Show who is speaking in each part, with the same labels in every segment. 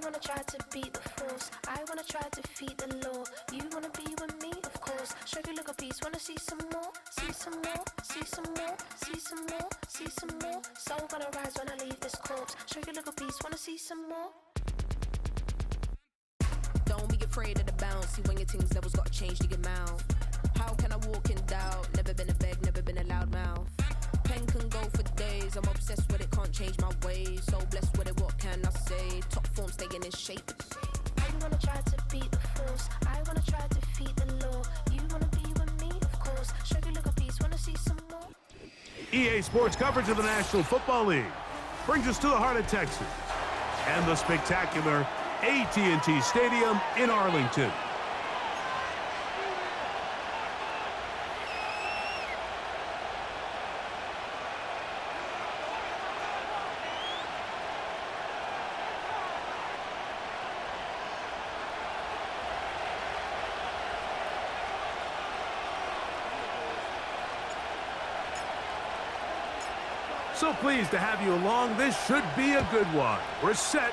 Speaker 1: wanna try to beat the force, I wanna try to defeat the law. You wanna be with me, of course. Show you look a piece, wanna see some more, see some more, see some more, see some more, see some more. Soul gonna rise when I leave this corpse. Show you look a piece, wanna see some more.
Speaker 2: Don't be afraid of the bounce. See when your things levels got changed to your mouth. How can I walk in doubt? Never been a beg, never been a loud mouth. Pen can go for days. I'm obsessed with it, can't change my ways. So blessed with it, what can I say? Top form staying in shape.
Speaker 1: I wanna try to beat the force, I wanna try to defeat the law. You wanna be with me, of course. Show you look a piece, wanna see some more.
Speaker 3: EA Sports coverage of the National Football League brings us to the heart of Texas and the spectacular AT&T Stadium in Arlington. So pleased to have you along. This should be a good one. We're set,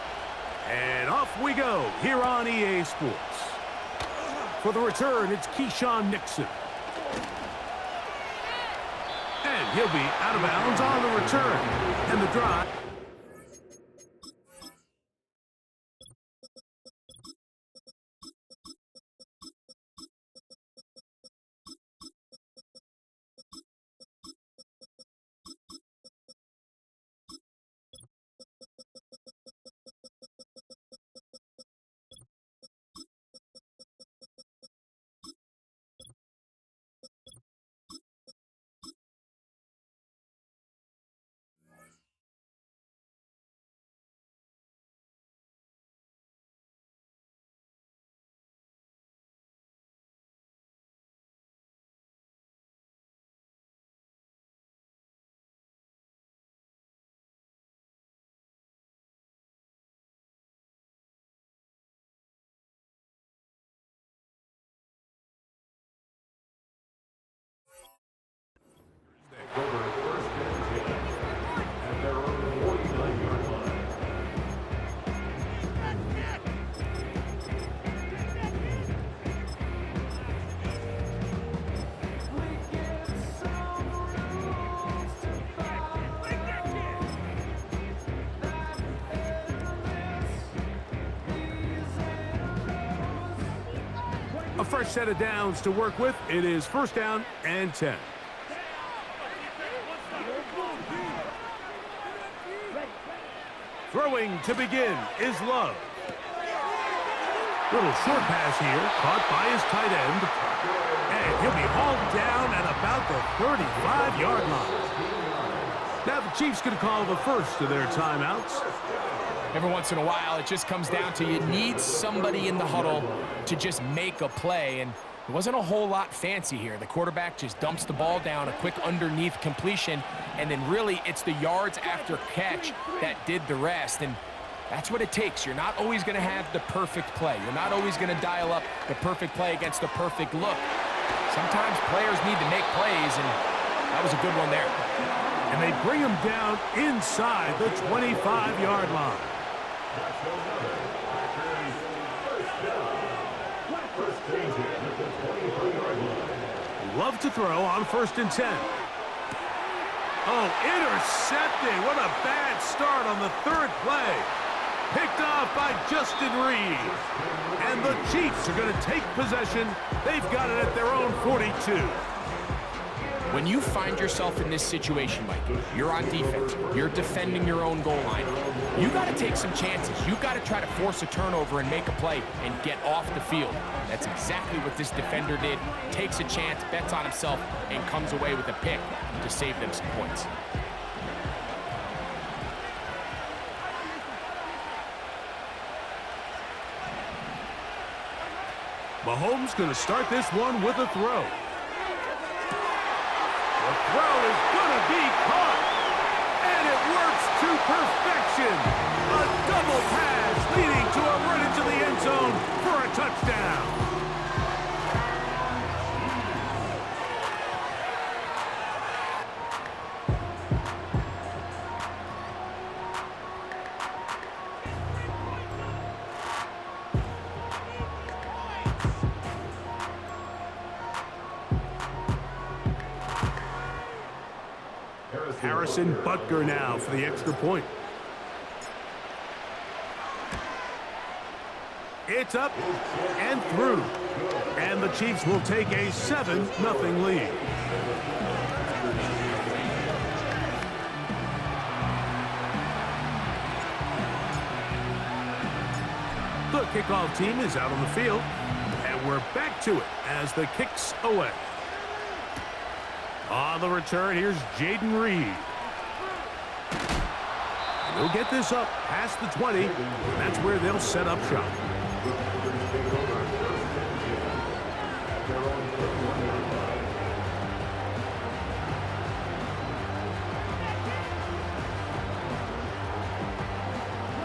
Speaker 3: and off we go here on EA Sports. For the return, it's Keyshawn Nixon. And he'll be out of bounds on the return. And the drive. A fresh set of downs to work with. It is first down and 10. Throwing to begin is Love. Little short pass here, caught by his tight end. And he'll be hauled down at about the 35-yard line. Now the Chiefs going to call the first of their timeouts.
Speaker 4: Every once in a while, it just comes down to you need somebody in the huddle to just make a play, and it wasn't a whole lot fancy here. The quarterback just dumps the ball down, a quick underneath completion, and then really it's the yards after catch that did the rest, and that's what it takes. You're not always going to have the perfect play. You're not always going to dial up the perfect play against the perfect look. Sometimes players need to make plays, and that was a good one there.
Speaker 3: And they bring him down inside the 25-yard line. Love to throw on first and 10. Oh, intercepted. What a bad start on the third play. Picked off by Justin Reed. And the Chiefs are going to take possession. They've got it at their own 42.
Speaker 4: When you find yourself in this situation, Mike, you're on defense, you're defending your own goal line, you got to take some chances. You got to try to force a turnover and make a play and get off the field. That's exactly what this defender did. Takes a chance, bets on himself, and comes away with a pick to save them some points.
Speaker 3: Mahomes going to start this one with a throw. The throw is going to be caught, and it works to perfection. A double pass leading to a run into the end zone for a touchdown. Harrison Butker now for the extra point. It's up and through. And the Chiefs will take a 7-0 lead. The kickoff team is out on the field. And we're back to it as the kick's away. On the return, here's Jaden Reed. And he'll get this up past the 20. And that's where they'll set up shop.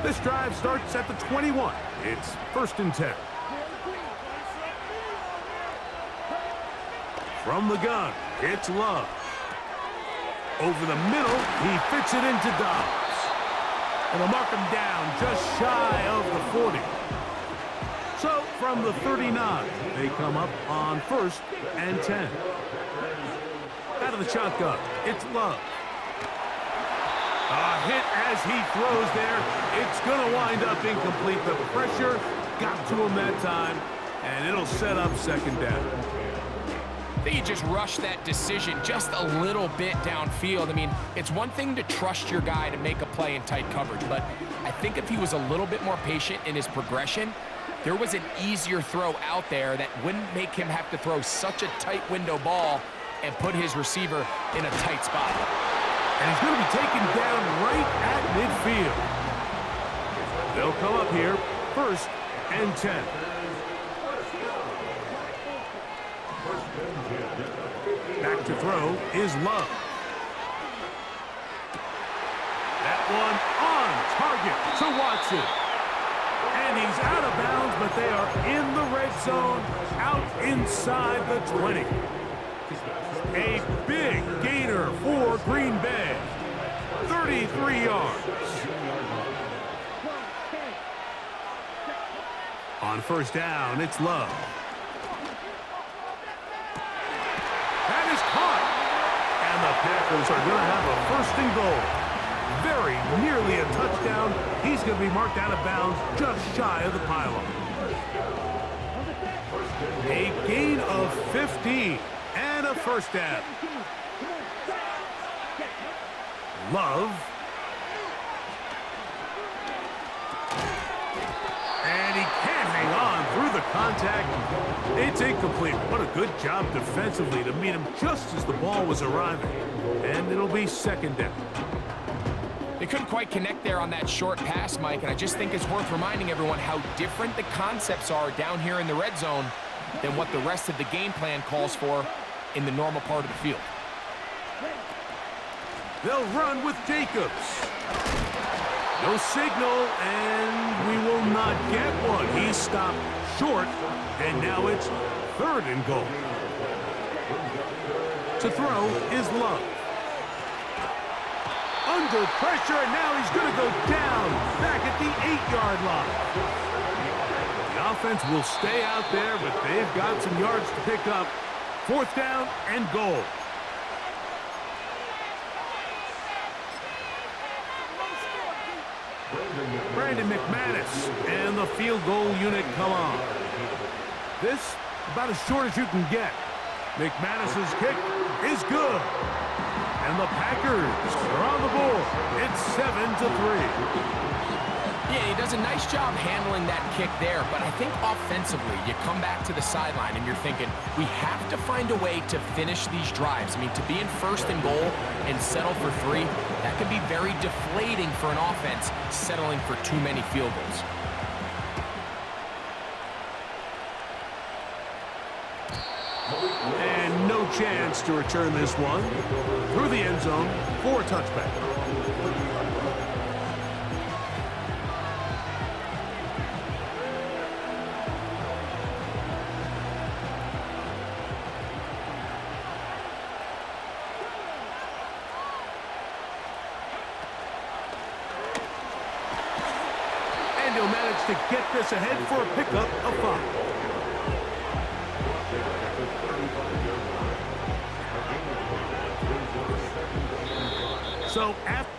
Speaker 3: This drive starts at the 21. It's 1st and 10. From the gun, it's Love. Over the middle, he fits it into Dobbs. And they'll mark him down just shy of the 40. So, from the 39, they come up on 1st and 10. Out of the shotgun, it's Love. A hit as he throws there. It's going to wind up incomplete. The pressure got to him that time, and it'll set up 2nd down.
Speaker 4: I think he just rushed that decision just a little bit downfield. I mean, it's one thing to trust your guy to make a play in tight coverage, but I think if he was a little bit more patient in his progression, there was an easier throw out there that wouldn't make him have to throw such a tight window ball and put his receiver in a tight spot.
Speaker 3: And he's going to be taken down right at midfield. They'll come up here, 1st and 10. Back to throw is Love. That one on target to Watson. And he's out of bounds, but they are in the red zone, out inside the 20. A big gainer for Green Bay. 33 yards. On 1st down, it's Love. That is caught. And the Packers are going to have a 1st and goal. Very nearly a touchdown. He's going to be marked out of bounds just shy of the pylon. A gain of 15. And a 1st down. Love. And he can't hang on through the contact. It's incomplete. What a good job defensively to meet him just as the ball was arriving. And it'll be 2nd down.
Speaker 4: They couldn't quite connect there on that short pass, Mike, and I just think it's worth reminding everyone how different the concepts are down here in the red zone than what the rest of the game plan calls for in the normal part of the field.
Speaker 3: They'll run with Jacobs. No signal, and we will not get one. He stopped short, and now it's 3rd and goal. To throw is Love. Under pressure, and now he's going to go down back at the 8-yard line. The offense will stay out there, but they've got some yards to pick up. 4th down and goal. Brandon McManus and the field goal unit come on. This about as short as you can get. McManus's kick is good. And the Packers are on the board. It's 7-3.
Speaker 4: Yeah, he does a nice job handling that kick there, but I think offensively, you come back to the sideline and you're thinking, we have to find a way to finish these drives. I mean, to be in 1st and goal and settle for 3, that can be very deflating for an offense settling for too many field goals.
Speaker 3: And no chance to return this one through the end zone for a touchback. And he'll manage to get this ahead for a pickup of 5. So after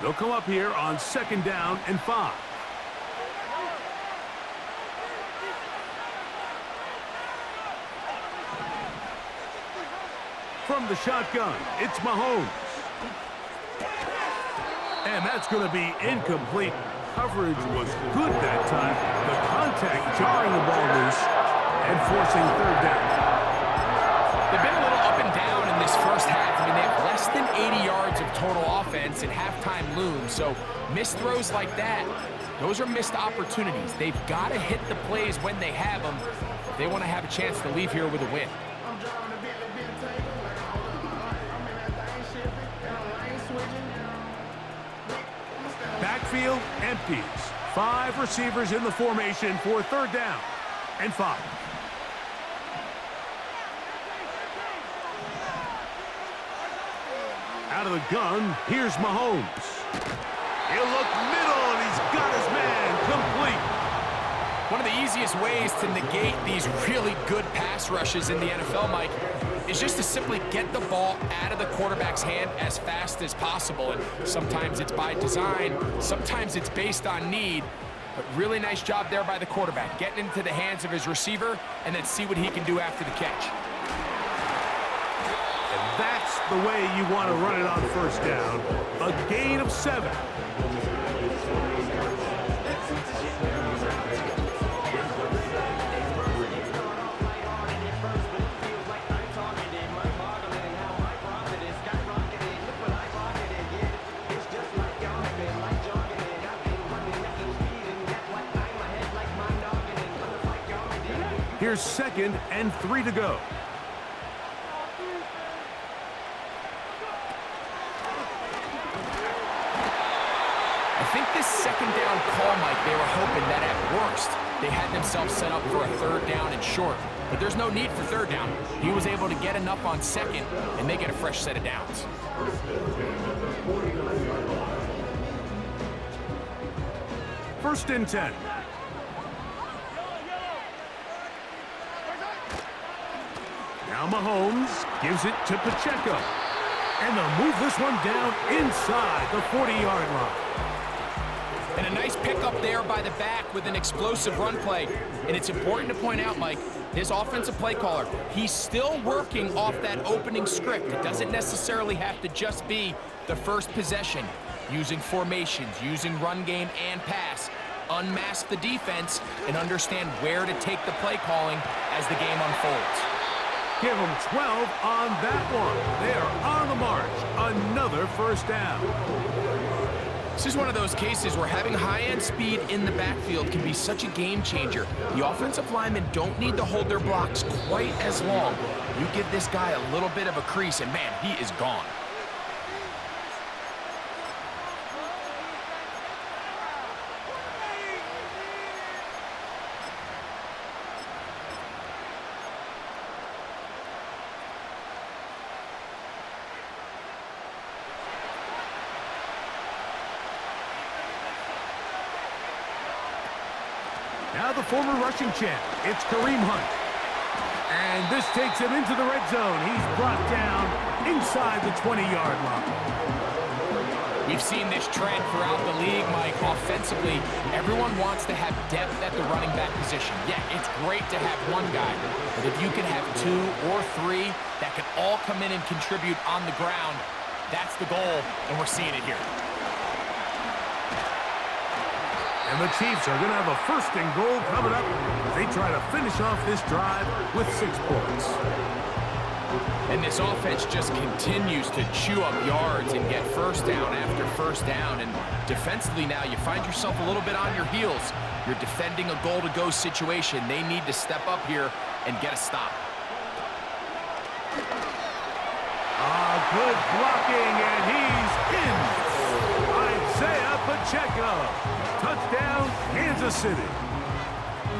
Speaker 3: they'll come up here on 2nd down and 5. From the shotgun, it's Mahomes. And that's going to be incomplete. Coverage was good that time. The contact jarring the ball loose and forcing 3rd down.
Speaker 4: They've been a little up and down in this first half. I mean, they have less than 80 yards of total offense and halftime looms. So missed throws like that, those are missed opportunities. They've got to hit the plays when they have them if they want to have a chance to leave here with a win.
Speaker 3: Backfield empties. 5 receivers in the formation for 3rd down and 5. Out of the gun, here's Mahomes. He'll look middle, and he's got his man complete.
Speaker 4: One of the easiest ways to negate these really good pass rushes in the NFL, Mike, is just to simply get the ball out of the quarterback's hand as fast as possible. And sometimes it's by design, sometimes it's based on need. But really nice job there by the quarterback, getting into the hands of his receiver and then see what he can do after the catch.
Speaker 3: And that's the way you want to run it on 1st down. A gain of 7. Here's 2nd and 3 to go.
Speaker 4: I think this 2nd down call, Mike, they were hoping that at worst they had themselves set up for a 3rd down and short. But there's no need for 3rd down. He was able to get enough on 2nd and make it a fresh set of downs.
Speaker 3: First and 10. Now Mahomes gives it to Pacheco. And they'll move this one down inside the 40-yard line.
Speaker 4: And a nice pickup there by the back with an explosive run play. And it's important to point out, Mike, this offensive play caller, he's still working off that opening script. It doesn't necessarily have to just be the first possession. Using formations, using run game and pass. Unmask the defense and understand where to take the play calling as the game unfolds.
Speaker 3: Give them 12 on that one. They are on the march. Another 1st down.
Speaker 4: This is one of those cases where having high-end speed in the backfield can be such a game changer. The offensive linemen don't need to hold their blocks quite as long. You give this guy a little bit of a crease, and man, he is gone.
Speaker 3: Now the former rushing champ, it's Kareem Hunt. And this takes him into the red zone. He's brought down inside the 20-yard line.
Speaker 4: We've seen this trend throughout the league, Mike. Offensively, everyone wants to have depth at the running back position. Yeah, it's great to have one guy, but if you can have 2 or 3 that can all come in and contribute on the ground, that's the goal, and we're seeing it here.
Speaker 3: And the Chiefs are going to have a 1st and goal coming up as they try to finish off this drive with 6 points.
Speaker 4: And this offense just continues to chew up yards and get 1st down after 1st down. And defensively now, you find yourself a little bit on your heels. You're defending a goal-to-go situation. They need to step up here and get a stop.
Speaker 3: Good blocking, and he's in. Isaiah Pacheco. Touchdown, Kansas City.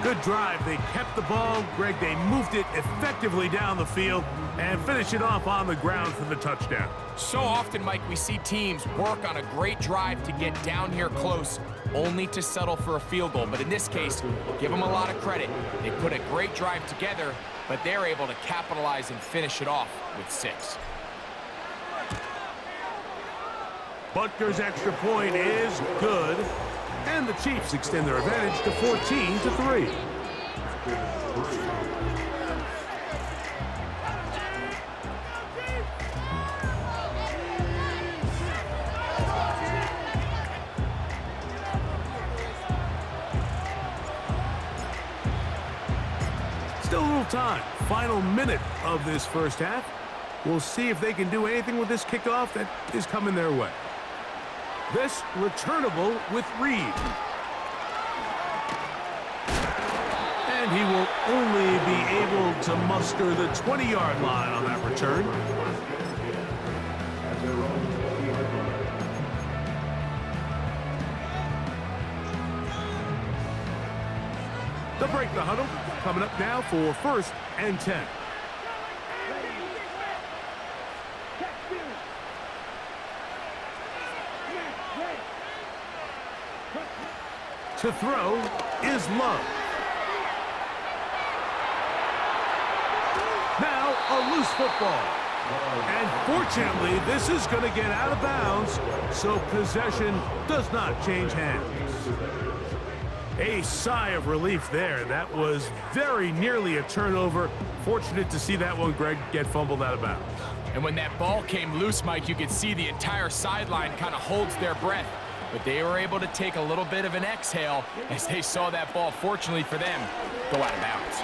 Speaker 3: Good drive. They kept the ball. Greg, they moved it effectively down the field and finished it off on the ground for the touchdown.
Speaker 4: So often, Mike, we see teams work on a great drive to get down here close, only to settle for a field goal. But in this case, give them a lot of credit. They put a great drive together, but they're able to capitalize and finish it off with 6.
Speaker 3: Butker's extra point is good, and the Chiefs extend their advantage to 14-3. Still a little time. Final minute of this first half. We'll see if they can do anything with this kickoff that is coming their way. This returnable with Reed. And he will only be able to muster the 20-yard line on that return. They'll break the huddle. Coming up now for 1st and 10. To throw is Love. Now a loose football. And fortunately, this is going to get out of bounds, so possession does not change hands. A sigh of relief there. That was very nearly a turnover. Fortunate to see that one, Greg, get fumbled out of bounds.
Speaker 4: And when that ball came loose, Mike, you could see the entire sideline kind of holds their breath. But they were able to take a little bit of an exhale as they saw that ball, fortunately for them, go out of bounds.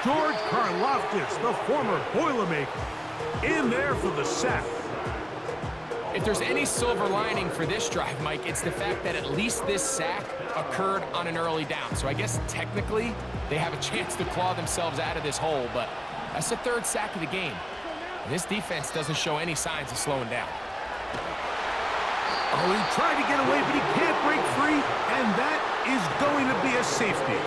Speaker 3: George Karlaftis, the former Boilermaker, in there for the sack.
Speaker 4: If there's any silver lining for this drive, Mike, it's the fact that at least this sack occurred on an early down. So I guess technically they have a chance to claw themselves out of this hole, but that's the 3rd sack of the game. And this defense doesn't show any signs of slowing down.
Speaker 3: Oh, he tried to get away, but he can't break free, and that is going to be a safety.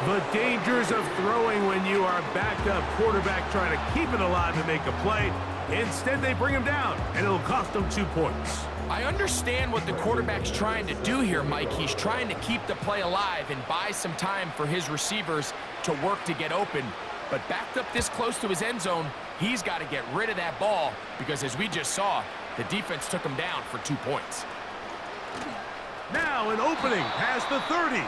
Speaker 3: The dangers of throwing when you are backed up quarterback trying to keep it alive and make a play. Instead, they bring him down, and it'll cost them 2 points.
Speaker 4: I understand what the quarterback's trying to do here, Mike. He's trying to keep the play alive and buy some time for his receivers to work to get open. But backed up this close to his end zone, he's got to get rid of that ball because, as we just saw, the defense took him down for 2 points.
Speaker 3: Now an opening past the 30.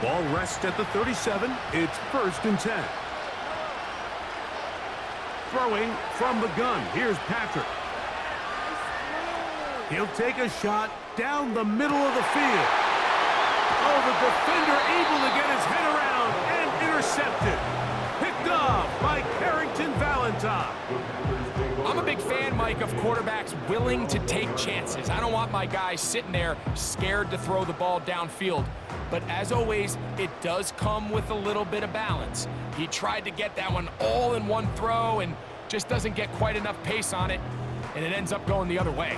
Speaker 3: Ball rests at the 37. It's 1st and 10. Throwing from the gun. Here's Patrick. He'll take a shot down the middle of the field. Oh, the defender able to get his head around and intercepted. Picked off by Carrington Valentine.
Speaker 4: I'm a big fan, Mike, of quarterbacks willing to take chances. I don't want my guys sitting there scared to throw the ball downfield. But as always, it does come with a little bit of balance. He tried to get that one all in one throw and just doesn't get quite enough pace on it, and it ends up going the other way.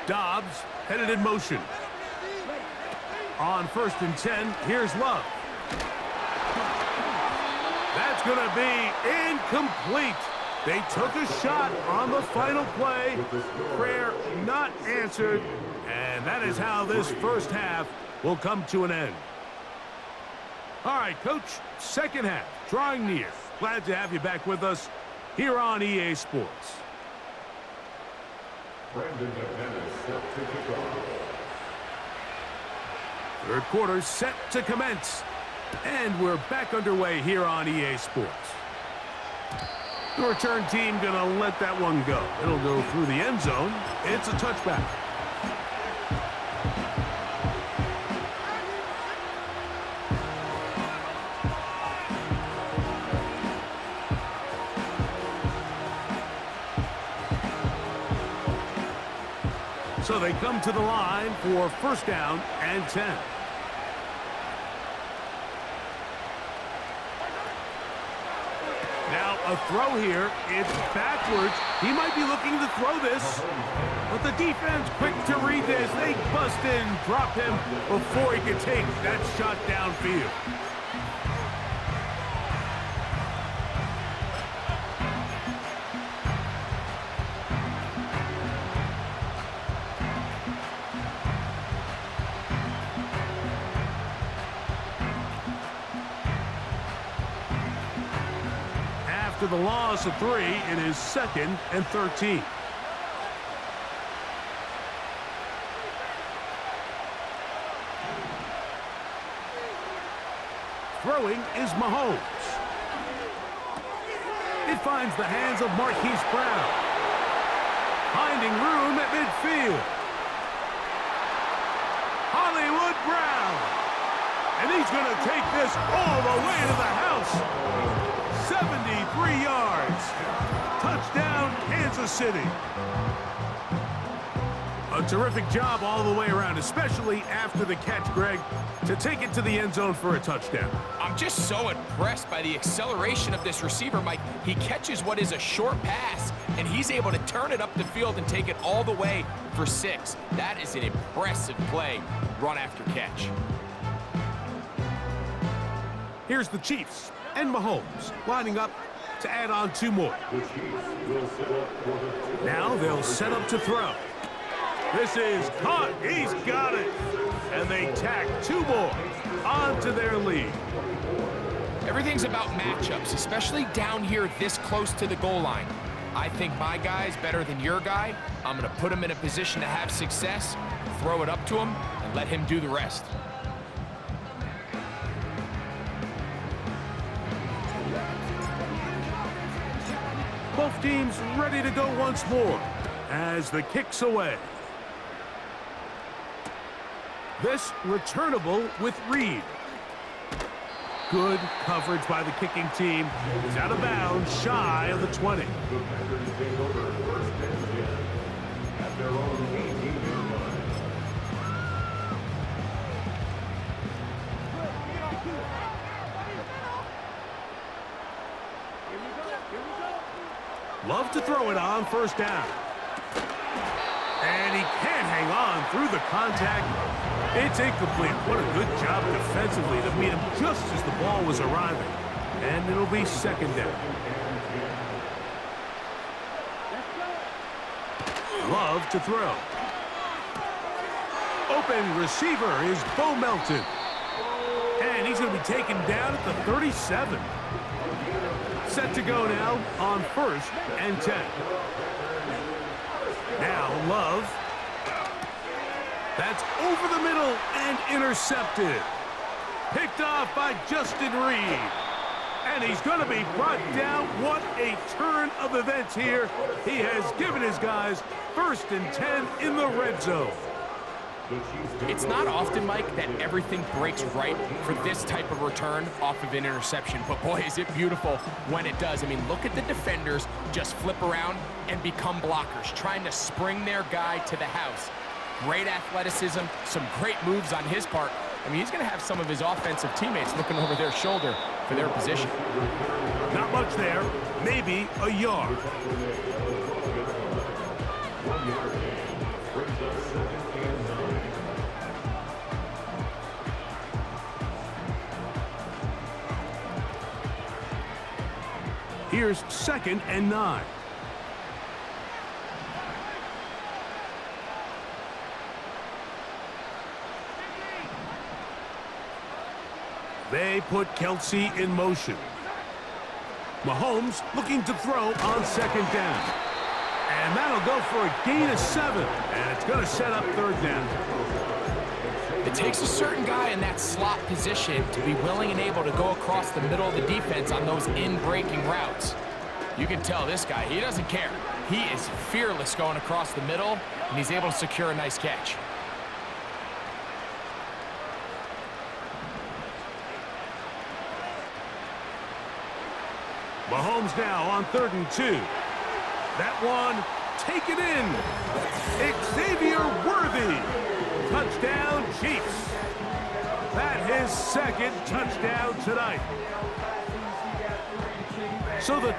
Speaker 3: Dobbs headed in motion. On 1st and 10, here's Love. That's going to be incomplete. They took a shot on the final play. Prayer not answered. And that is how this first half will come to an end. All right, Coach, second half, drawing near. Glad to have you back with us here on EA Sports. Third quarter set to commence. And we're back underway here on EA Sports. The return team gonna let that one go. It'll go through the end zone. It's a touchback. So they come to the line for first down and 10. Now a throw here. It's backwards. He might be looking to throw this. But the defense quick to read this. They bust in, drop him before he could take that shot downfield. After the loss of 3, it is 2nd and 13. Throwing is Mahomes. It finds the hands of Marquise Brown. Finding room at midfield. Hollywood Brown. And he's going to take this all the way to the house. 73 yards. Touchdown, Kansas City. A terrific job all the way around, especially after the catch, Greg, to take it to the end zone for a touchdown.
Speaker 4: I'm just so impressed by the acceleration of this receiver, Mike. He catches what is a short pass, and he's able to turn it up the field and take it all the way for 6. That is an impressive play, run after catch.
Speaker 3: Here's the Chiefs and Mahomes lining up to add on 2 more. Now they'll set up to throw. This is caught. He's got it. And they tack 2 more onto their lead.
Speaker 4: Everything's about matchups, especially down here this close to the goal line. I think my guy's better than your guy. I'm going to put him in a position to have success, throw it up to him, and let him do the rest.
Speaker 3: Both teams ready to go once more as the kick's away. This returnable with Reed. Good coverage by the kicking team. He's out of bounds, shy of the 20. Love to throw it on first down. And he can't hang on through the contact. It's incomplete. What a good job defensively to meet him just as the ball was arriving. And it'll be 2nd down. Love to throw. Open receiver is Bo Melton. And he's going to be taken down at the 37. Set to go now on 1st and 10. Now Love. That's over the middle and intercepted. Picked off by Justin Reed. And he's going to be brought down. What a turn of events here. He has given his guys 1st and 10 in the red zone.
Speaker 4: It's not often, Mike, that everything breaks right for this type of return off of an interception. But boy, is it beautiful when it does. I mean, look at the defenders just flip around and become blockers, trying to spring their guy to the house. Great athleticism, some great moves on his part. I mean, he's going to have some of his offensive teammates looking over their shoulder for their position.
Speaker 3: Not much there, maybe a yard. Here's 2nd and 9. They put Kelsey in motion. Mahomes looking to throw on 2nd down. And that'll go for a gain of 7. And it's going to set up 3rd down.
Speaker 4: It takes a certain guy in that slot position to be willing and able to go across the middle of the defense on those in-breaking routes. You can tell this guy, he doesn't care. He is fearless going across the middle, and he's able to secure a nice catch.
Speaker 3: Mahomes now on 3rd and 2. That one taken in. Xavier Worthy. Touchdown, Chiefs. That his second touchdown tonight. So the